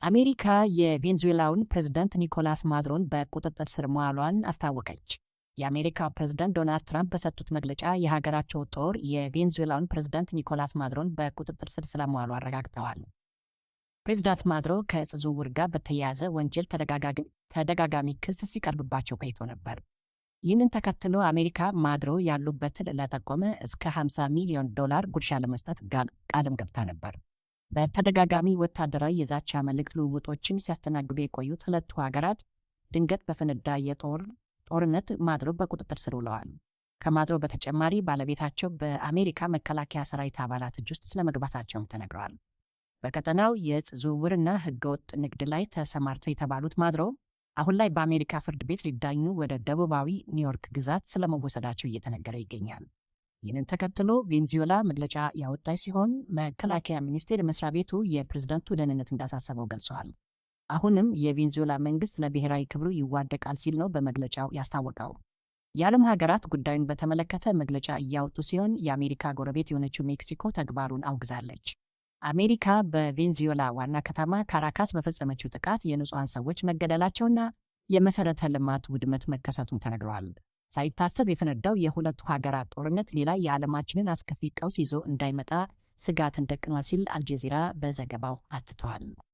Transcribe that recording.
አሜሪካ የቬንዙዌላውን ፕሬዝዳንት ኒኮላስ ማዱሮን በቁጥጥር ስር መዋሏን አስታወቀች። የአሜሪካው ፕሬዝዳንት ዶናልድ ትራምፕ በሰጡት መግለጫ የሀገራቸው ጦር የቬንዙዌላውን ፕሬዝዳንት ኒኮላስ ማዱሮን በቁጥጥር ስር ስለመዋሉ አረጋግጠዋል። ፕሬዝዳንት ማዱሮ ከዕፅ ዝውውር ጋር በተያያዘ ወንጀል ተደጋጋሚ ክስ ሲቀርብባቸው ቆይቶ ነበር። ይህንን ተከትሎ አሜሪካ ማዱሮ ያሉበትን ለጠቆመ እስከ $50 ሚሊዮን ጉርሻ ለመስጠት ቃልም ገብታ ነበር። በተደጋጋሚ ወታደራዊ የዛቻ መልእክት ልውውጦችን ሲያስተናግዱ የቆዩት ሁለቱ ሀገራት ድንገት በፈነዳ ጦርነት ማዱሮ በቁጥጥር ስር ውለዋል። ከማዱሮ በተጨማሪ ባለቤታቸው በአሜሪካ መከላከያ ሰራዊት አባላት እጅ ውስጥ ስለመግባታቸውም ተነግረዋል። በቀጠናው የዕፅ ዝውውርና ህገወጥ ንግድ ላይ ተሰማርተው የተባሉት ማዱሮ አሁን ላይ በአሜሪካ ፍርድ ቤት ሊዳኙ ወደ ደቡባዊ ኒውዮርክ ግዛት ስለመወሰዳቸው እየተነገረ ይገኛል። ይህንን ተከትሎ ቬንዙዌላ መግለጫ ያወጣች ሲሆን መከላከያ ሚኒስቴር መስሪያ ቤቱ የፕሬዝዳንቱ ደህንነት እንዳሳሰበው ገልጸዋል። አሁንም የቬንዙዌላ መንግስት ለብሔራዊ ክብሩ ይዋደቃል ሲል ነው በመግለጫው ያስታወቀው። የዓለም ሀገራት ጉዳዩን በተመለከተ መግለጫ እያወጡ ሲሆን የአሜሪካ ጎረቤት የሆነችው ሜክሲኮ ተግባሩን አውግዛለች። አሜሪካ በቬንዙዌላ ዋና ከተማ ካራካስ በፈጸመችው ጥቃት የንጹሐን ሰዎች መገደላቸውና የመሰረተ ልማት ውድመት መከሰቱን ተነግረዋል። ሳይታሰብ የፈነዳው የሁለቱ ሀገራት ጦርነት ሌላ የዓለማችንን አስከፊ ቀውስ ይዞ እንዳይመጣ ስጋትን ደቅኗል ሲል አልጀዚራ በዘገባው አትተዋል።